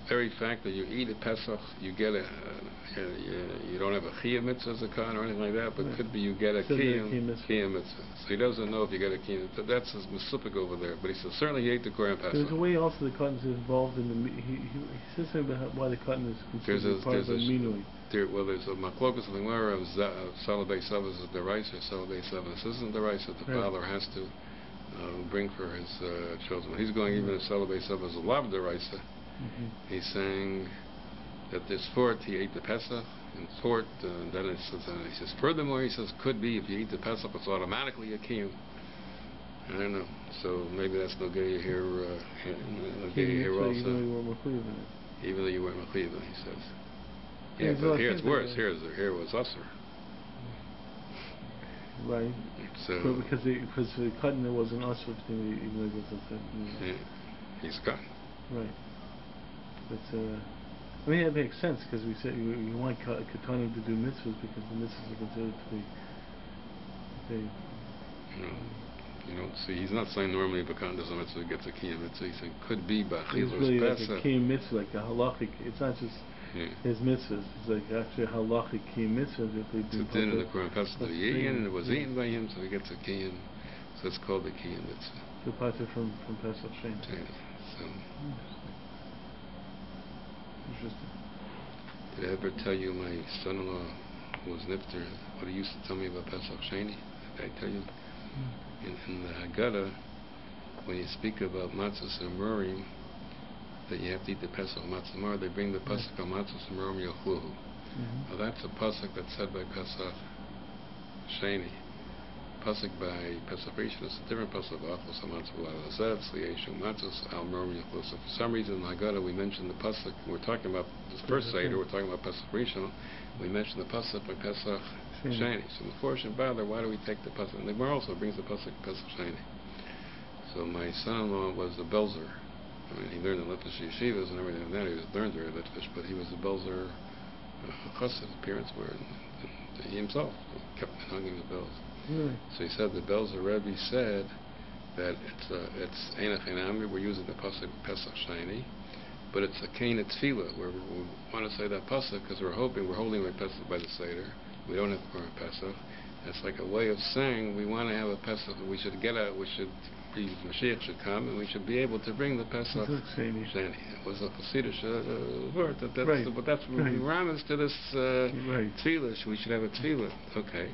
very fact that you eat a Pesach, you get you don't have a chiyuv mitzvah as a khan or anything like that, but could be you get a kiyuv mitzvah. So he doesn't know if you get a kiyuv. That's his mesupik over there. But he says certainly he ate the Korban Pesach. There's a way also the cotton is involved in the. He says something about why the cotton is considered part of the minui. Well, there's a machlokas l'gemara of salabei savas is the rice or salabei savas. This isn't the rice that the father has to bring for his children. He's going even if salabei savas is lav the rice. He's saying that there's fourth, he ate the Pesach, and fourth, and then he says, furthermore, he says, could be if you eat the Pesach, it's automatically a kiyum. I don't know. So maybe that's no gay here, no gay here also. Even though you weren't mechuyev, he says. Yeah, but here it's worse. Here was usher. Right. So but because the cotton was an usher thing, even though it was usher. Yeah, he's cotton. Right. But I mean, it makes sense because we said you want katanim to do mitzvahs because the mitzvahs are considered to be. You don't see. He's not saying normally if a katan does a mitzvah gets a kiyum mitzvah. He's saying could be b'achilus It's really Pesach. like a kiyum mitzvah, like a halachik. It's not just his mitzvahs. It's like actually a halachik kiyum mitzvahs if they do. It's a din in the Korban Pesach that he ate, and it was eaten by him, so he gets a kiyum. So it's called the kiyum mitzvah. So pater from Pesach Sheni. So. Interesting. Did I ever tell you my son-in-law who was nifter, what he used to tell me about Pesach Sheni? Did I tell you? In the Haggadah, when you speak about matzos and murim, that you have to eat the Pesach matzah mar, they bring the pasuk on matzos and murim yochluhu. Now that's a pasuk that's said by Pesach Sheni. Pasuk by Pesach Rishon is a different pasuk. Achos hamatzah v'alazev tzliyeshu matzos al murim yochluhu. So for some reason in the Haggadah we mentioned the pasuk. We're talking about this first Seder. We're talking about Pesach Rishon. We mentioned the pasuk by Pesach Sheni. So the portion bother, why do we take the pasuk? And the Gemara also brings the pasuk Pesach Sheni. So my son-in-law was a belzer. I mean, he learned in Litvish yeshivas and everything like that. He was learned there at Litvish, but he was a belzer chassid. His parents were. he himself kept hanging the bells. So he said the bells of Rebbe said that it's Einach Einami, we're using the pasuk Pesach Sheni, but it's a Kain Tefillah, where we want to say that pasuk because we're holding by Pesach by the Seder. We don't have to go on Pesach. It's like a way of saying we want to have a Pesach. We should get out. Mashiach should come, and we should be able to bring the Pesach Sheni. It was a Hasidic word. But that's we ramas to this tefillah. We should have a tefillah. Okay.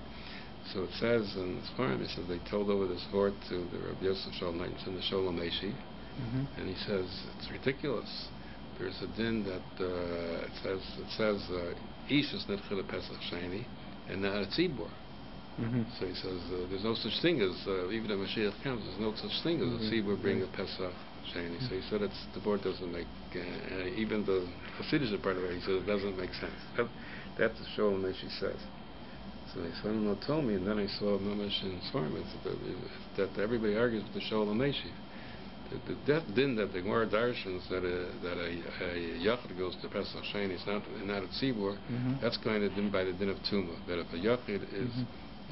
So it says in this forum, it says they told over this word to the Rabbi Yosef Shalom in the Sholem Eishi, and he says it's ridiculous. There's a din that it says Ishus Nitchel Pesach Sheni, and not a tzibur. So he says there's no such thing as even if Mashiach comes, there's no such thing as a tzibur bring a Pesach Sheni. So he said the board doesn't make even the Hasidic part of it. He said it doesn't make sense. That's the Sholem Eishi says. So his son-in-law told me, and then I saw Mamash in Svarim that everybody argues with the Sholem Eishi. The death din that the Gemara darshans that a yachid goes to Pesach Sheni, it's not a tzibur. That's going to din by the din of Tumah. That if a yachid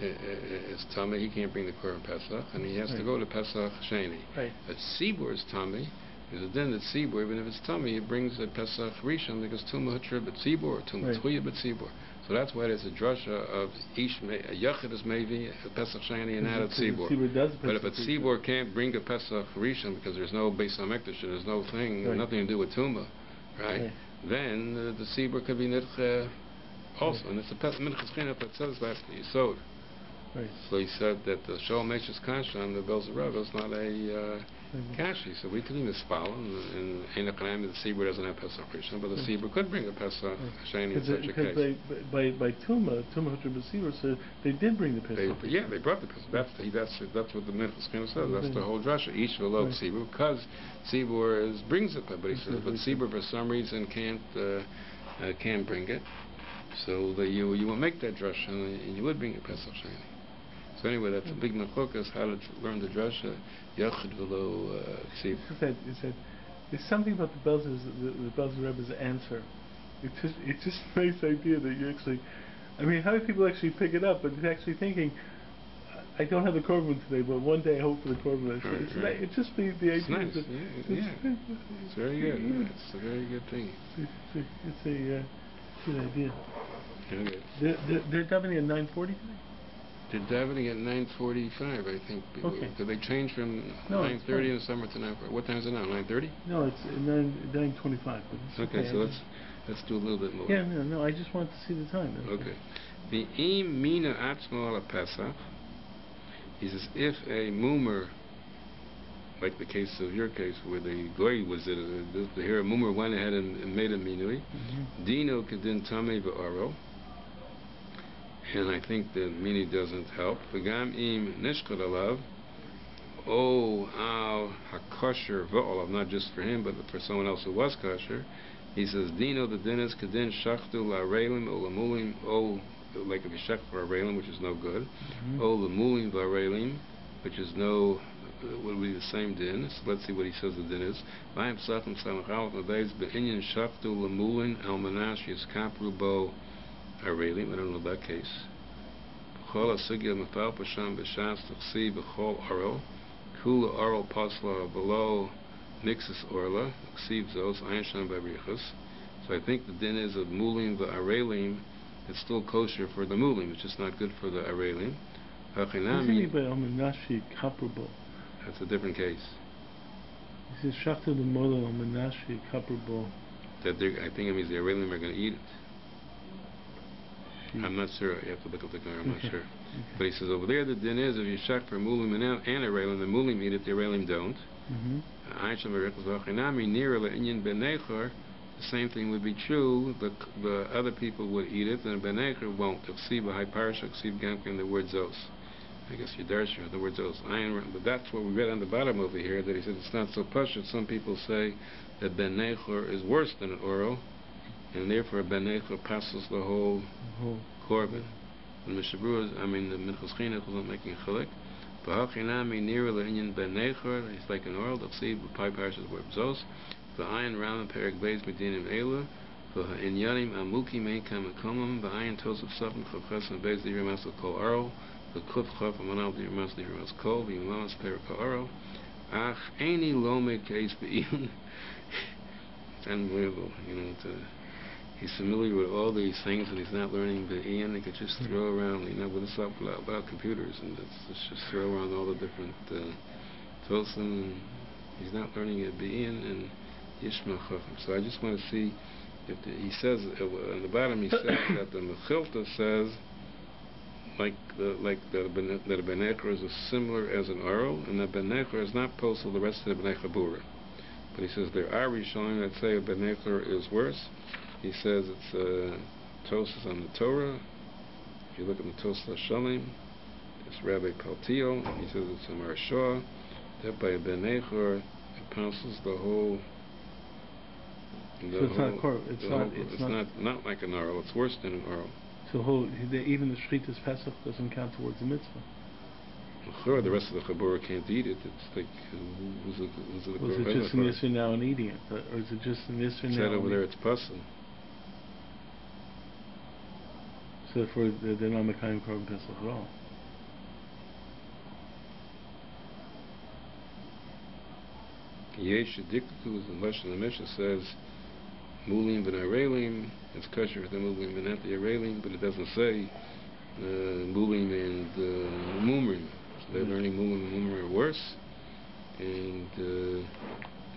is tummy, he can't bring the Korban Pesach, and he has to go to Pesach Sheni. A tzibur is tummy. There's a din that tzibur, even if it's tummy, it brings a Pesach Rishon because Tumah Hatra but tzibur or Tumah Tchuya but tzibur. So that's why there's a drasha of a yachid is maybe a Pesach Sheni and not a tzibur. But if a tzibur can't bring a Pesach Rishon because there's no Beis HaMikdash, there's no thing, nothing to do with Tumah, right? Then the tzibur could be nitche also, and it's a Minchas Chinuch that says that Yisod. So he said that the Sholem Eishi's kasha on the bells of Rav is not a kashi. So we could even spell and Einach Einami, the tzibur doesn't have Pesach Rishon, but the tzibur could bring a Pesach Sheni in such a case. By Tumah Hatra B'tzibur said they did bring the Pesach. They brought the Pesach. That's what the Minchas Chinuch says. That's the whole drasha. Each v'lo tzibur, because tzibur brings it, but he says, but tzibur for some reason can't bring it. So you will make that drasha and you would bring a Pesach Sheni. So anyway, that's a big machlokas how to learn the drasha. Yachid v'lo tzibur. He said, there's something about the bells of Rebbe's answer. It's just a nice idea that you actually. I mean, how do people actually pick it up? But it's actually thinking, I don't have the korban today, but one day I hope for the korban. It's just the idea. It's nice. It's very good. It's a very good thing. It's a good idea. Okay. They're davening at 9:40 today? They're davening at 9:45, I think. Okay. Did they change from 9:30 in the summer to 9:40? What time is it now? 9:30? No, it's 9:25. Okay, so let's do a little bit more. Yeah, no, I just wanted to see the time. Okay. The im mina atzmo ala Pesach. He says if a mumer, like the case of your case where the goy was it, the here a mumer went ahead and made a minui, dino kedin tamei v'aro. And I think the mini doesn't help. V'gam im nishkad alav, al hakosher v'olav, not just for him, but for someone else who was kosher. He says, Dino the dinas kedin shachtu la'arelim o lamulim o, like if you shach for arelim, which is no good, o lamulim v'arelim, which is no, would be the same din. So let's see what he says the din is. V'ayim sachim samachal v'beis be'inyan shachtu lamulin al manash yiskapru bo arelim. I don't know that case. B'chol ha-sigya mefal pasham b'shas t'chsi b'chol aro kula aro pasla below mixes orla ksiv zos ayin sham b'richus. So I think the din is of mulim the arelim. It's still kosher for the mulim. It's just not good for the arelim. Hachinami. That's a different case. He says shachta the mola al menashi kaprabo. That I think it means the arelim are going to eat it. I'm not sure. You have to look up the Gemara. I'm not sure. But he says over there the din is if you shak for mulim and arelim, the mulim eat it, the arelim don't. The same thing would be true. The other people would eat it, and ben echer won't. The word zos. I guess you darsha the word zos. But that's what we read on the bottom over here. That he said it's not so pashut. Some people say that ben echer is worse than an oro, and therefore ben echer passes the whole korban. And the Minchas Chinuch is not making a chalik. V'hachinami nira le'inyan ben necher. It's like an oral. They'll see the pi parshas word zos. The ayin ram perik beis medinim elu. In Yanim Amuki Main Kamakomum, the Iron Toes of Seven, Chokras and Bez, the Remas of Kol Aro, the Cliff Chop, and Manal, the Remas, Kol, the Lamas, Perika Aro, Ach, any Lome case being. It's unbelievable, he's familiar with all these things, and he's not learning the Ian. He could just throw around, with us up about computers, and let's just throw around all the different Tosim, and he's not learning it Ian and Yishma Chacham. So I just want to see if he says on the bottom, he says that the Mechilta says that a Benechor is as similar as an Aro, and that Benechor is not postal the rest of the Benechabura. But he says there are Rishonim that say a Benechor is worse. He says it's Tosas on the Torah. If you look at the Tosas Shalim, it's Rabbi Paltiel. He says it's a Marashah. That by a Benechor it passes the whole. It's not like an Aro. It's worse than an Aro. So even the Shchitas Pesach doesn't count towards the mitzvah. Sure, the rest of the Chabura can't eat it. It's like who's it? Was it just an issue now in eating it, or is it just an issue now? Said over there, it's puzzle. So therefore, they're not Mekayim Korban Pesach at all. Yesh Diktatus, the Lashon the Mishnah says, Mulim ben Arelim, it's kosher for the Mulim ben Arelim, but it doesn't say Mulim and Mumrim. So they're learning Mulim and Mumrim are worse. And the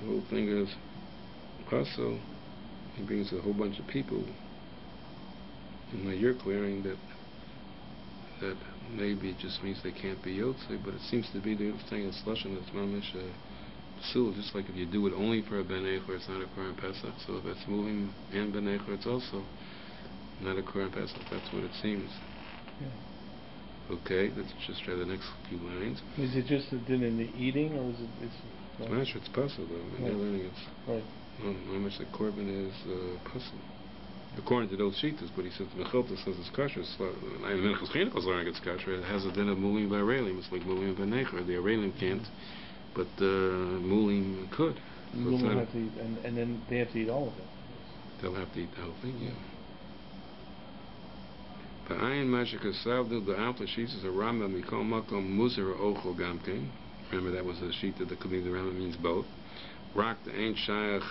whole thing is, also, he brings a whole bunch of people. And now you're clearing that maybe it just means they can't be Yotzei, but it seems to be the thing in Lashon that's Mamish Psul, just like if you do it only for a Ben Eichor, it's not a Korban Pesach. So if it's moving and Ben Eichor, it's also not a Korban Pesach. That's what it seems. Yeah. Okay, let's just try the next few lines. Is it just a din in the eating, or is it? I'm not sure it's possible. They're learning it's right. How much the Korban is possible. According to those shittas, but he says the Mechilta says it's kosher. And Minchas Chinuch is learning it's kosher. It has a din of moving by Arelim. It's like moving by Ben Eichor. The Arelim can't. But Mulim could. So Mulim have to eat, and then they have to eat all of it. They'll have to eat the whole thing, yeah. Ba'ayin mashika savdu ba'alta sheets is a Rambam mikol makom muzer ochel gamkein. Remember that was a sheet that the Rambam means both. Rak the ain't shayach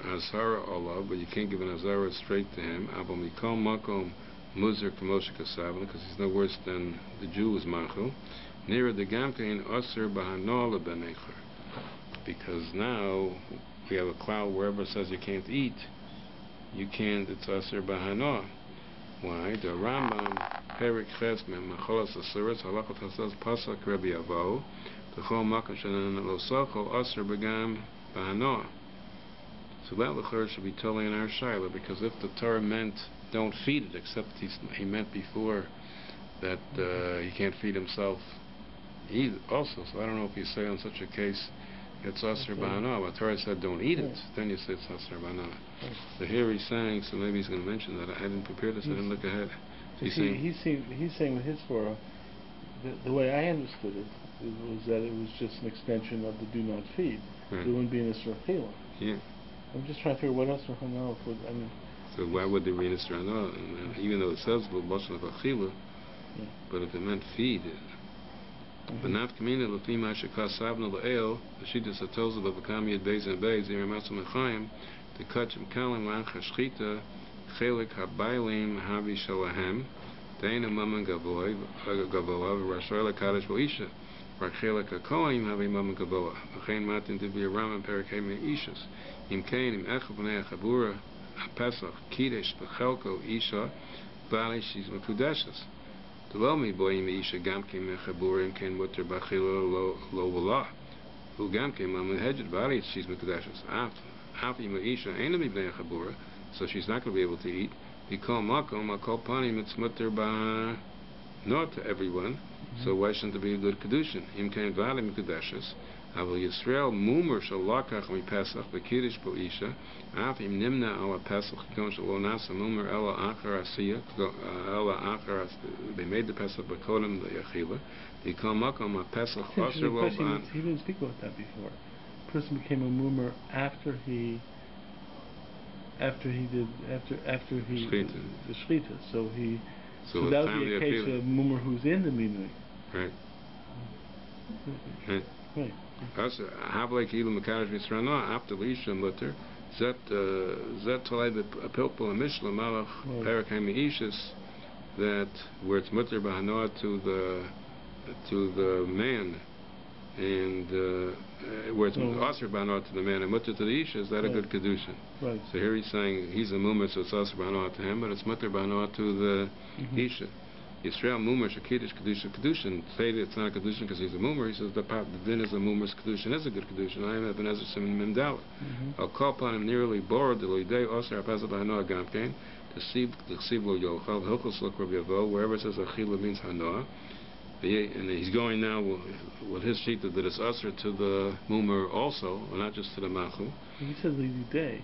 azhara olav, but you can't give an azhara straight to him. Abel mikol makom muzer kamoshika savdu, because he's no worse than the Jew is machel. Near the Gamkein Osir Bahanola Benecher. Because now we have a cloud wherever it says you can't eat, you can't, it's Osir Bahanola. Why? The Rambam Perik Chesmem Macholas Asuras Halachot Hasaz Pasak Rabbi Avo the Chol Makam Shanan Losochol Osir Begam Bahanola. So that Lechor should be totally in our Shiloh, because if the Torah meant don't feed it, except he meant before that he can't feed himself also, so I don't know if you say on such a case it's Asr Ba'ana, but Torah said don't eat it, then you say it's Asr Ba'ana. So here he's saying, so maybe he's going to mention that. I didn't prepare this, I didn't look ahead. So he's saying with his Torah, the way I understood it was that it was just an extension of the do not feed. Right. There wouldn't be an Asr Chila. Yeah. I'm just trying to figure what Asr Ba'ana would, I mean. So why would there be an Asr Ba'ana? Even though it says Lashon of Achila, but if it meant feed, but not community lefi ma shekas savna le'el the shittas atozah b'vakam yed beis and beis yiramatzum mechayim the kachim kalim lach hashchita chelik habaylim havi shalahem deina maman gavoy v'rashoy lekadosh bo'isha v'chelik hakoim havi maman gavoy v'chein matin divi Rambam perikei me'ishas im kein im echav b'nei chabura pesach kiddush b'chelko isha v'ali she's mekudeshes. To lo mi boy mi isha gamke me chaburim ken mutter bachilo lo v'lah who gamke ma mehedjed bali she's mekudeshes afi ma isha ain't mi bnei chabura, so she's not going to be able to eat. Bikol makom akol panim it's mutter ba not to everyone, so why shouldn't there be a good kedushin? Im ken vali mekudeshes Aval Yisrael mumer shal lakach mi pesach b'kiddush bo isha afim nimna ala pesach kon shal lo nasa mumer ela achar asiya they made the pesach b'kodem the yachila b'kol makom a pesach osir lo ban. He didn't speak about that before. A person became a mumer after he after he Shchita. the shchita. So that would be a case of mummer who's in the minui. Right. Right. Also, havlek ilu mekadosh misrana after lisha mutter zet tolei the pilpul and mishla malach perak hameishis that where it's mutter b'hanoah to the man and where it's asr b'hanoah to the man and mutter to the isha, is that a good kedushin? Right. So here he's saying he's a mummer, so it's asr b'hanoah to him, but it's mutter b'hanoah to the isha. Yisrael mummer shakiddush kedushin. Say that it's not a kedushin because he's a mummer. He says the din is a mummer's kedushin is a good kedushin. I am Ibn Ezra Simin Mimdal. I'll call upon him nearly bored the loidei osir apazah b'hanoah gamkein to see lo yochal hilchos look Rabbi Yavo wherever it says achila means hanoah. And he's going now with his sheet that it's usher to the mummer also, not just to the machu. He said lidei.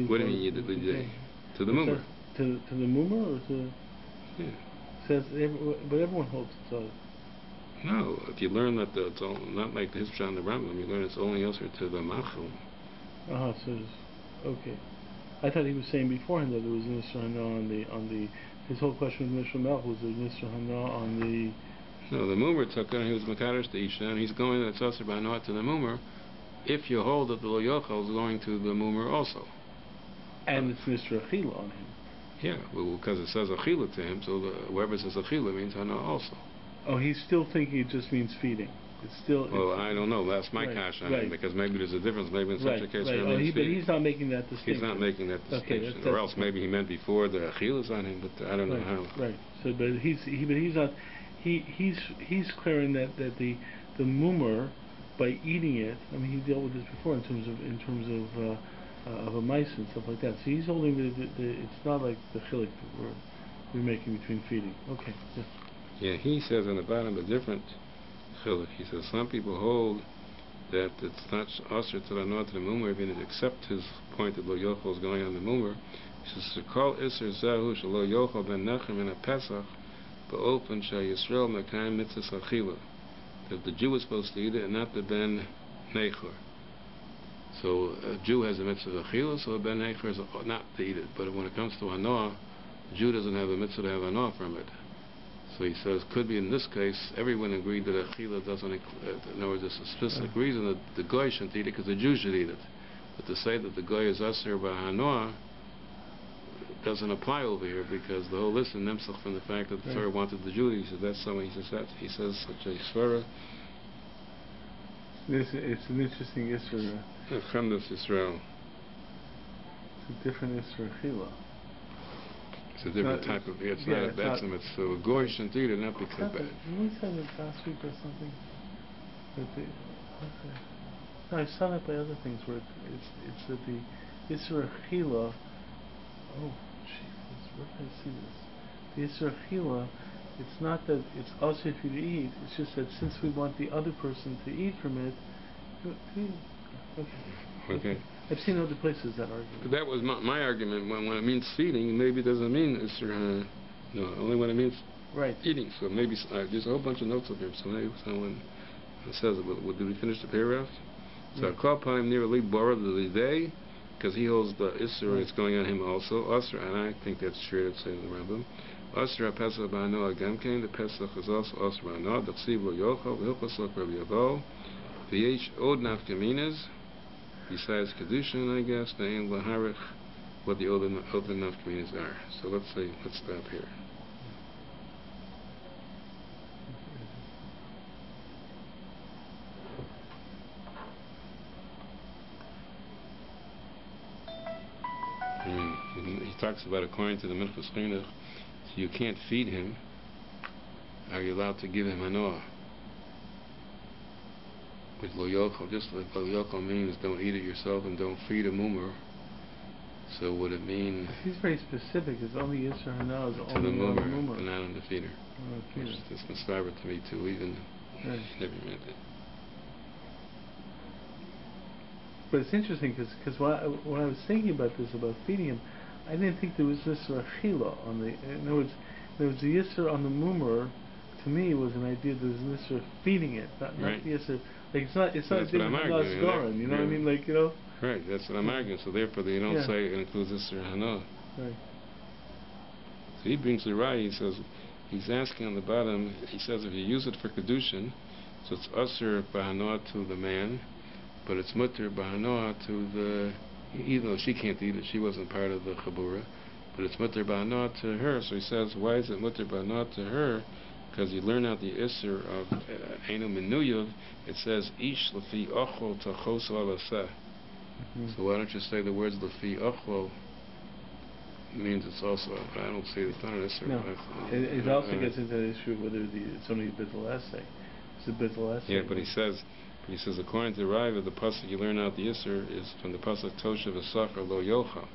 What do you mean lidei? To the mummer. To the mummer or to? Yeah. Says, but everyone holds it's other. No, if you learn that it's all, not like his Pshat and the Rambam, you learn it's only usher to the machu. So okay. I thought he was saying beforehand that there was an Isra Hana on the his whole question with Mishra Melch was an Isra Hana on the. No, the mummer took it and he was Makadosh to Isha, and he's going that's usher by not to the mummer. If you hold that the Lo Yochel is going to the mummer also. And it's Mr. Achila on him. Yeah, well, because it says Achila to him, so whoever says Achila means Hana also. Oh, he's still thinking it just means feeding. It's still. Well, I don't know. That's my cash on him, because maybe there's a difference. Maybe in such a case, but he's not making that distinction. He's not making that distinction, that's or else maybe he meant before the Achila is on him, but I don't know how. Right. So, but he's not. He's clearing that the mummer by eating it. I mean, he dealt with this before in terms of a mice and stuff like that. So he's holding it's not like the chilik that we're making between feeding. Okay. Yeah, he says on the bottom a different chilik. He says some people hold that it's not usher to the north of the mummer, even if accept his point that lo yochel is going on the mummer. He says to call iser zahu shelo yochel ben nechem in a pesach, but open shal Yisrael mekayim mitzvah achila, that the Jew is supposed to eat it and not the ben nechor. So a Jew has a mitzvah of achila, so a ben nechor is not to eat it. But when it comes to hanoah, the Jew doesn't have a mitzvah to have hanoah from it. So he says, could be in this case, everyone agreed that achila doesn't include, in other words, there's a specific reason that the goy shouldn't eat it because the Jew should eat it. But to say that the goy is asher by hanoah doesn't apply over here because the whole list in Nemsach from the fact that the Torah wanted the Jew. He says that's someone. He says such a svara. It's an interesting Isra. Chemdas Yisrael. It's a different Isra Chila. It's a different type of. It's not a betzim. It's so a goy shouldn't eat it, not because. We said it last week or something. No, I saw that by other things where it's that the Isra Chila. Oh, jeez, where did I see this? The Isra Chila. It's not that it's also if you to eat. It's just that since we want the other person to eat from it. Okay. I've seen other places that argue. But that was my argument. When it means feeding, maybe it doesn't mean Isra. No, only when it means eating. So maybe there's a whole bunch of notes up here. So maybe someone says it. But did we finish the paragraph? So Klal Panim near Lig Bora the day, because he holds the Isra. It's going on him also. Asra, and I think that's true. It's in the Rambam. Asra Pesach b'Hanoah Gamkein. The Pesach is also Asra b'Hanoah. D'chsiv lo yochel v'hilchos lo Rabbi Yavo. V'yesh od nafkaminas. Besides kedushin, I guess, ve'en laharich, what the other nafkaminas are. So let's stop here. He talks about according to the Minchas Chinuch, so you can't feed him. Are you allowed to give him hanoah? With lo yochel, just like lo yochel means don't eat it yourself and don't feed a mummer. So would it mean? He's very specific. It's only Yisra Hana is to only the mummer, mummer, and not on the feeder. Which is misfaber to me too. Even never meant it. But it's interesting because when I was thinking about this about feeding him, I didn't think there was Yisra Chila on the. In other words, there was the Yisra on the mummer to me was an idea that there's an issue of feeding it, not the issue. Like it's not that's a different Hanas, you know what I mean? Like, you know. Right, that's what I'm arguing. So therefore, they don't say it includes Isser Hana. Right. So he brings the right. He says he's asking on the bottom. He says if you use it for kedushin, so it's Isser Bahana to the man, but it's Mutter Bahana to the. Even though she can't eat it, she wasn't part of the Chabura, but it's Mutter Bahana to her. So he says, why is it Mutter Bahana to her? Because you learn out the Isser of Einu Minuyuv. It says Ish Lefi Ochol Tachos Alaseh. So why don't you say the words Lefi Ochol? Means it's also. I don't say it's not an Isser. No, it also gets into the issue of whether it's only a bittul essay. It's a bittul essay. Yeah, but he says according to Raiva, the pasuk you learn out the Isser is from the pasuk Toshav Esachar Lo Yochal.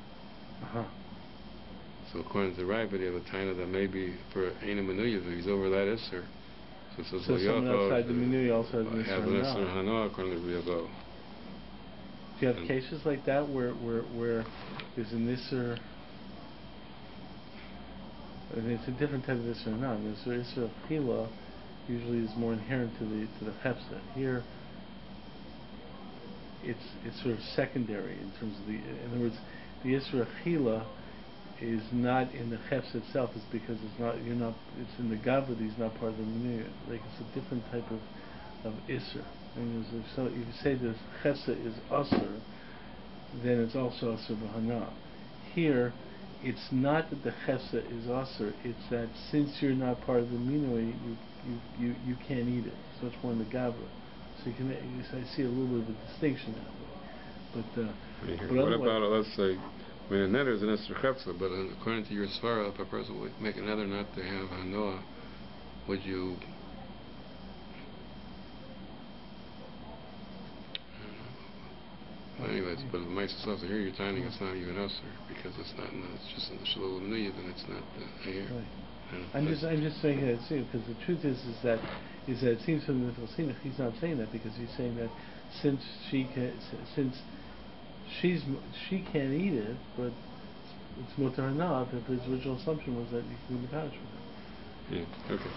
So according to Raiva, they have a taina that maybe for Einu Menuyev, if he's over that Isser, so it says Lo someone Yochal. outside the Menuyev also has an Isser Hana according to Raiva. Do you have cases like that where there's an Isser? I mean, it's a different type of Isser Hana. The Isser of Chila usually is more inherent to the Chepsa. Here, it's sort of secondary in terms of in other words, the Isra Chila is not in the Chefs itself. It's because it's in the Gavra. He's not part of the Menu. Like it's a different type of Isra. I mean, so if you say the Chefsa is Asr, then it's also Asr B'Hana. Here, it's not that the Chefsa is Asr. It's that since you're not part of the Menu, you can't eat it. So it's more in the Gavra. So I see a little bit of a distinction that way. But what about, let's say, I mean, a nether is an Isser Chepsa, but according to your Svara, if a person would make a nether not to have Hanoah, would you... Anyways, but the mitzvah here, you're timing it's not even Isser, because it's just in the Shalom Nuyev, and it's not the hair. Right. I'm just saying that too, because the truth is that it seems from the Minchas Chinuch he's not saying that because he's saying that since she can't eat it, but it's mutar hana. That his original assumption was that you can be punished for it. Yeah. Okay.